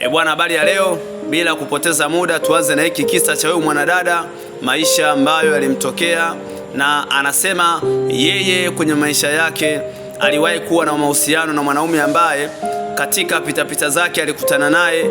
Bwana, habari ya leo. Bila kupoteza muda, tuanze na hiki kisa cha huyu mwanadada, maisha ambayo yalimtokea, na anasema yeye kwenye maisha yake aliwahi kuwa na mahusiano na mwanaume ambaye katika pitapita zake alikutana naye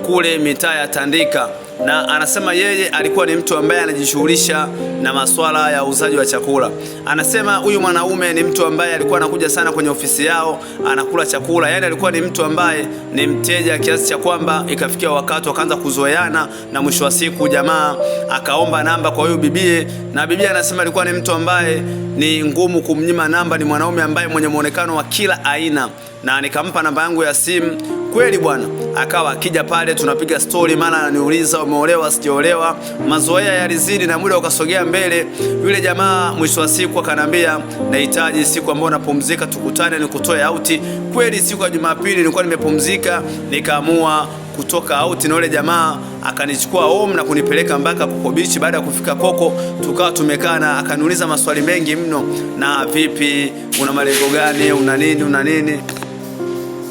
kule mitaa ya Tandika, na anasema yeye alikuwa ni mtu ambaye anajishughulisha na masuala ya uuzaji wa chakula. Anasema huyu mwanaume ni mtu ambaye alikuwa anakuja sana kwenye ofisi yao, anakula chakula, yani alikuwa ni mtu ambaye ni mteja, kiasi cha kwamba ikafikia wakati wakaanza kuzoeana, na mwisho wa siku jamaa akaomba namba kwa huyu bibie, na bibie anasema alikuwa ni mtu ambaye ni ngumu kumnyima namba, ni mwanaume ambaye mwenye muonekano wa kila aina, na nikampa namba yangu ya simu. Kweli bwana, akawa akija pale tunapiga story, maana ananiuliza umeolewa sijaolewa. Mazoea yalizidi na muda ukasogea mbele. Yule jamaa mwisho wa siku akanambia, nahitaji siku ambayo napumzika tukutane nikutoe out. Kweli siku ya Jumapili nilikuwa nimepumzika, nikaamua kutoka out, na yule jamaa akanichukua home na kunipeleka mpaka Coco Beach. Baada ya kufika Coco, tukawa tumekaa na akaniuliza maswali mengi mno, na vipi, una malengo gani, una nini.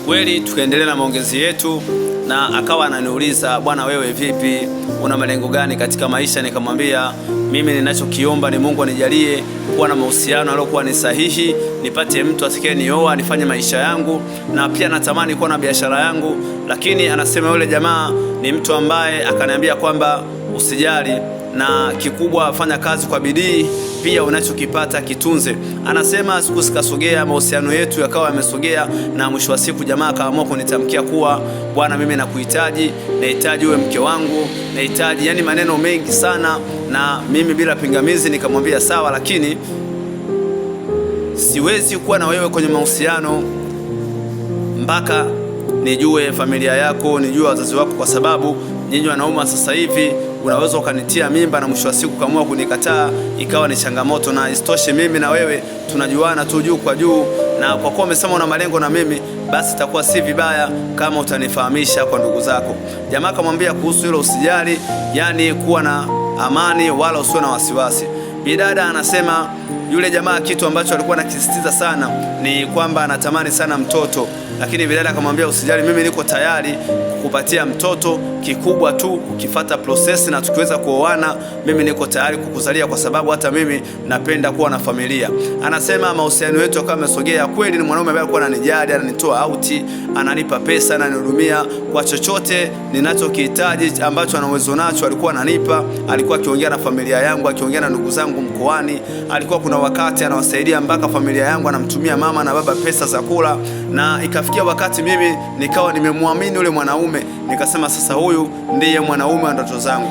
Kweli tukaendelea na maongezi yetu, na akawa ananiuliza, bwana wewe vipi, una malengo gani katika maisha? Nikamwambia mimi ninachokiomba ni Mungu anijalie kuwa na mahusiano aliyokuwa ni sahihi, nipate mtu atakaye nioa, nifanye maisha yangu, na pia natamani kuwa na biashara yangu. Lakini anasema yule jamaa ni mtu ambaye akaniambia kwamba usijali, na kikubwa fanya kazi kwa bidii, pia unachokipata kitunze. Anasema siku zikasogea, mahusiano yetu yakawa yamesogea, na mwisho wa siku jamaa akaamua kunitamkia kuwa bwana, mimi nakuhitaji, nahitaji uwe mke wangu, nahitaji, yani maneno mengi sana, na mimi bila pingamizi nikamwambia sawa, lakini siwezi kuwa na wewe kwenye mahusiano mpaka nijue familia yako, nijue wazazi wako, kwa sababu nyinyi wanaume sasa hivi unaweza ukanitia mimba na mwisho wa siku kaamua kunikataa, ikawa ni changamoto. Na isitoshe mimi na wewe tunajuana tu juu kwa juu, na kwa kuwa umesema una malengo na mimi, basi itakuwa si vibaya kama utanifahamisha kwa ndugu zako. Jamaa akamwambia kuhusu hilo usijali, yani kuwa na amani wala usiwe na wasiwasi. Bidada anasema yule jamaa kitu ambacho alikuwa anakisisitiza sana ni kwamba anatamani sana mtoto, lakini bidada akamwambia usijali, mimi niko tayari kukupatia mtoto, kikubwa tu ukifuata process na tukiweza kuoana, mimi niko tayari kukuzalia, kwa sababu hata mimi napenda kuwa na familia. Anasema mahusiano yetu yakawa yamesogea. Kweli ni mwanaume ambaye alikuwa ananijali, ananitoa out, ananipa pesa, ananihudumia kwa chochote ninachokihitaji ambacho ana uwezo nacho, alikuwa ananipa. Alikuwa akiongea na familia yangu, akiongea na ndugu zangu mkoani, alikuwa kuna wakati anawasaidia mpaka familia yangu, anamtumia mama na baba pesa za kula, na ikafikia wakati mimi nikawa nimemwamini yule mwanaume, nikasema sasa huyu ndiye mwanaume wa ndoto zangu.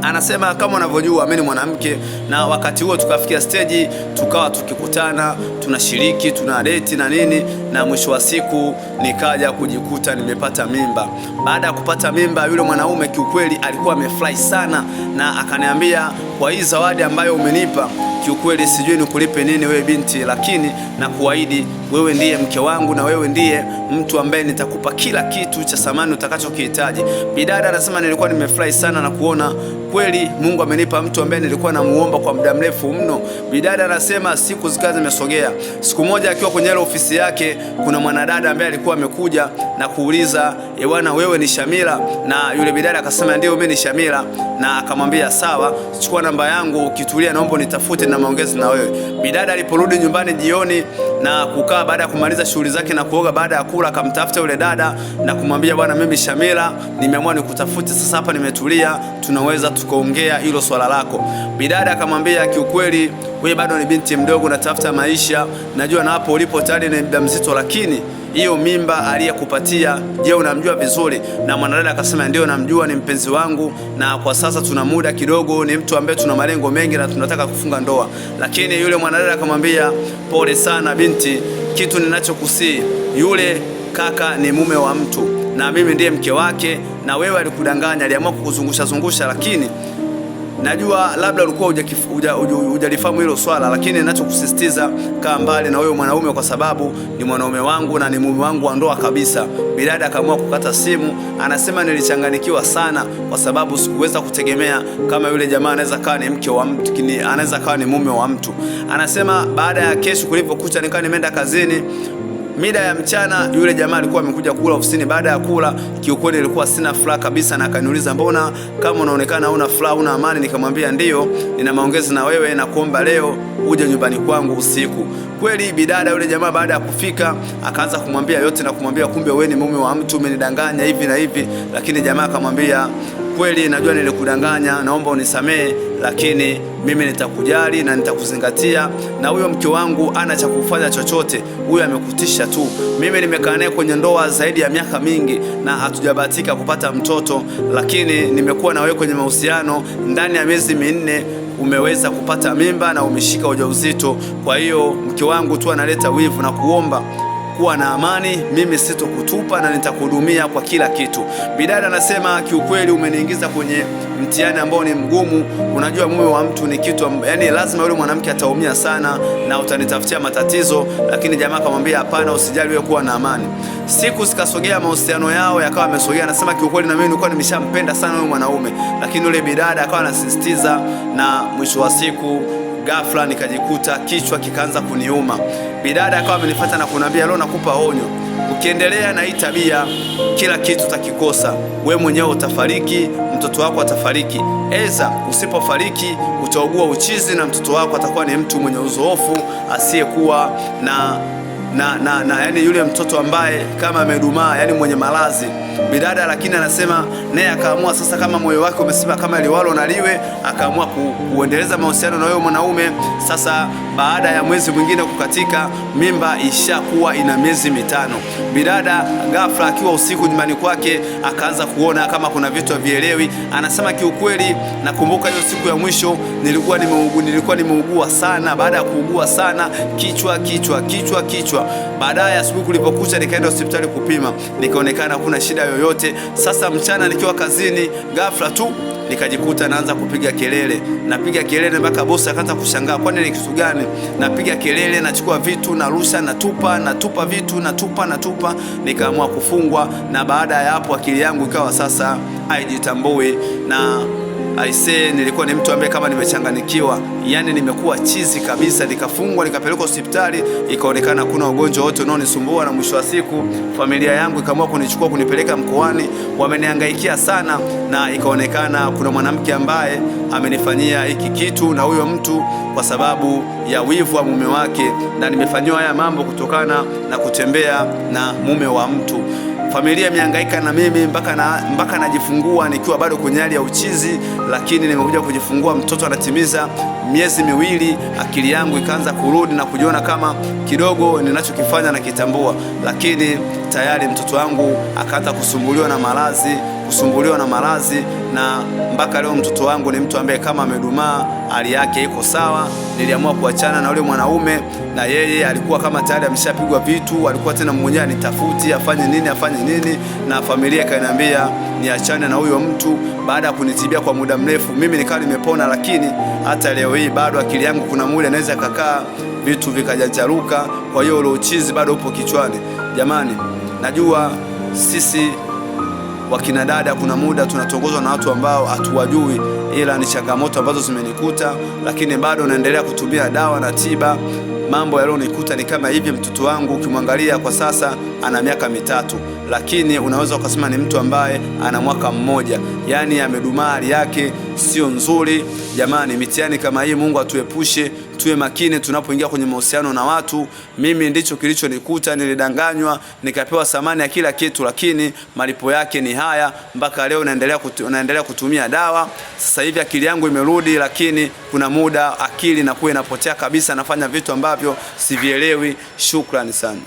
Anasema kama unavyojua mimi ni mwanamke, na wakati huo tukafikia stage tukawa tukikutana, tunashiriki, tuna date na nini, na mwisho wa siku nikaja kujikuta nimepata mimba. Baada ya kupata mimba, yule mwanaume kiukweli alikuwa amefurahi sana, na akaniambia kwa hii zawadi ambayo umenipa, kiukweli sijui nikulipe nini wewe binti, lakini nakuahidi wewe ndiye mke wangu, na wewe ndiye mtu ambaye nitakupa kila kitu cha thamani utakachokihitaji. Bidada anasema nilikuwa nimefurahi sana na kuona kweli Mungu amenipa mtu ambaye nilikuwa namuomba kwa muda mrefu mno. Bidada anasema siku zikawa zimesogea. Siku moja akiwa kwenye ile ofisi yake, kuna mwanadada ambaye alikuwa amekuja na kuuliza, bwana wewe ni Shamila? Na yule bidada akasema ndio mimi ni Shamila, na akamwambia sawa, chukua namba yangu, ukitulia naomba nitafute na maongezi na wewe. Bidada aliporudi nyumbani jioni na kukaa, baada ya kumaliza shughuli zake na kuoga, baada ya kula, akamtafuta yule dada na kumwambia, bwana mimi Shamila, nimeamua nikutafute sasa, hapa nimetulia, tunaweza tukaongea hilo swala lako. Bidada akamwambia, kiukweli wewe bado ni binti mdogo, natafuta maisha, najua na hapo ulipo tayari ni mjamzito, lakini hiyo mimba aliyekupatia, je, unamjua vizuri? Na mwanadada akasema ndio namjua, ni mpenzi wangu, na kwa sasa tuna muda kidogo, ni mtu ambaye tuna malengo mengi na tunataka kufunga ndoa. Lakini yule mwanadada akamwambia, pole sana binti, kitu ninachokusii, yule kaka ni mume wa mtu na mimi ndiye mke wake, na wewe alikudanganya, aliamua kukuzungusha, lakini najua labda ulikuwa hujalifahamu hilo swala, lakini ninachokusisitiza kaa mbali na wewe mwanaume, kwa sababu ni mwanaume wangu na ni mume wangu wa ndoa kabisa. Bidada akaamua kukata simu. Anasema nilichanganikiwa sana, kwa sababu sikuweza kutegemea kama yule jamaa anaweza kawa ni mke wa mtu, anaweza kawa ni mume wa mtu. Anasema baada ya kesho kulivyokucha, nikawa nimeenda kazini, Mida ya mchana yule jamaa alikuwa amekuja kula ofisini. Baada ya kula, kiukweli nilikuwa sina furaha kabisa, na akaniuliza, mbona kama unaonekana huna furaha, huna amani? Nikamwambia ndio, nina maongezi na wewe na kuomba leo uje nyumbani kwangu usiku. Kweli bidada yule jamaa baada ya kufika akaanza kumwambia yote na kumwambia kumbe wewe ni mume wa mtu, umenidanganya hivi na hivi. Lakini jamaa akamwambia, kweli najua nilikudanganya, naomba unisamee, lakini mimi nitakujali na nitakuzingatia, na huyo mke wangu ana cha kufanya chochote, huyo amekutisha tu. Mimi nimekaa naye kwenye ndoa zaidi ya miaka mingi na hatujabahatika kupata mtoto, lakini nimekuwa na wewe kwenye mahusiano ndani ya miezi 4 umeweza kupata mimba na umeshika ujauzito. Kwa hiyo mke wangu tu analeta wivu na kuomba kuwa na amani, mimi sitokutupa na nitakuhudumia kwa kila kitu. Bidada anasema kiukweli umeniingiza kwenye mtihani ambao ni mgumu. Unajua mume wa mtu ni kitu yani lazima yule mwanamke ataumia sana na utanitafutia matatizo. Lakini jamaa akamwambia hapana, usijali, wewe kuwa na amani. Siku zikasogea, mahusiano yao yakawa yamesogea. Anasema kiukweli na mimi nilikuwa nimeshampenda sana yule mwanaume, lakini yule bidada akawa anasisitiza, na mwisho wa siku ghafla nikajikuta kichwa kikaanza kuniuma. Bidada akawa amenifuata na kuniambia, leo nakupa onyo, ukiendelea na hii tabia kila kitu utakikosa. Wewe mwenyewe utafariki, mtoto wako atafariki. Eza usipofariki utaugua uchizi na mtoto wako atakuwa ni mtu mwenye uzoefu asiyekuwa na yani yule mtoto ambaye kama amedumaa, yani mwenye malazi. Bidada lakini anasema naye akaamua sasa, kama moyo wake umesema kama liwalo na liwe, akaamua kuendeleza mahusiano na wewe mwanaume. Sasa baada ya mwezi mwingine kukatika, mimba ishakuwa ina miezi 5. Bidada ghafla akiwa usiku nyumbani kwake akaanza kuona kama kuna vitu havielewi. Anasema kiukweli, nakumbuka hiyo siku ya mwisho nilikuwa nimeugua sana. Baada ya kuugua sana, kichwa. Baadaye asubuhi kulipokucha nikaenda hospitali kupima, nikaonekana kuna shida yoyote. Sasa mchana nikiwa kazini, ghafla tu nikajikuta naanza kupiga kelele mpaka bosi akaanza kushangaa, kwani ni kitu gani? Napiga kelele, nachukua vitu, narusha, natupa vitu, natupa. Nikaamua kufungwa, na baada ya hapo akili yangu ikawa sasa haijitambui, na aisee, nilikuwa ni mtu ambaye kama nimechanganikiwa, yani nimekuwa chizi kabisa. Nikafungwa, nikapelekwa hospitali, ikaonekana kuna ugonjwa wote unaonisumbua, na mwisho wa siku familia yangu ikaamua kunichukua kunipeleka mkoani. Wamenihangaikia sana, na ikaonekana kuna mwanamke ambaye amenifanyia hiki kitu na huyo mtu kwa sababu ya wivu wa mume wake, na nimefanywa haya mambo kutokana na kutembea na mume wa mtu. Familia imehangaika na mimi mpaka najifungua nikiwa bado kwenye hali ya uchizi, lakini nimekuja kujifungua mtoto anatimiza miezi 2. Akili yangu ikaanza kurudi na kujiona kama kidogo ninachokifanya na kitambua, lakini tayari mtoto wangu akaanza kusumbuliwa na maradhi, na mpaka leo mtoto wangu ni mtu ambaye kama amedumaa, hali yake iko sawa. Niliamua kuachana na yule mwanaume, na yeye alikuwa kama tayari ameshapigwa vitu, alikuwa tena mwenyewe anitafuti afanye nini, na familia ikaniambia niachane na huyo mtu. Baada ya kunitibia kwa muda mrefu, mimi nikawa nimepona, lakini hata leo hii bado akili yangu kuna muda naweza kakaa vitu vikajajaruka. Kwa hiyo ule uchizi bado upo kichwani. Jamani, najua sisi wakina dada kuna muda tunatongozwa na watu ambao hatuwajui, ila ni changamoto ambazo zimenikuta, lakini bado naendelea kutumia dawa na tiba. Mambo yalionikuta ni kama hivi. Mtoto wangu ukimwangalia kwa sasa ana miaka 3, lakini unaweza ukasema ni mtu ambaye ana mwaka 1, yani amedumaa, hali yake sio nzuri. Jamani, mitihani kama hii Mungu atuepushe. Tuwe makini tunapoingia kwenye mahusiano na watu. Mimi ndicho kilichonikuta, nilidanganywa, nikapewa thamani ya kila kitu, lakini malipo yake ni haya. Mpaka leo naendelea kutumia dawa. Sasa hivi akili yangu imerudi, lakini kuna muda akili inakuwa inapotea kabisa, nafanya vitu ambavyo sivielewi. Shukrani sana.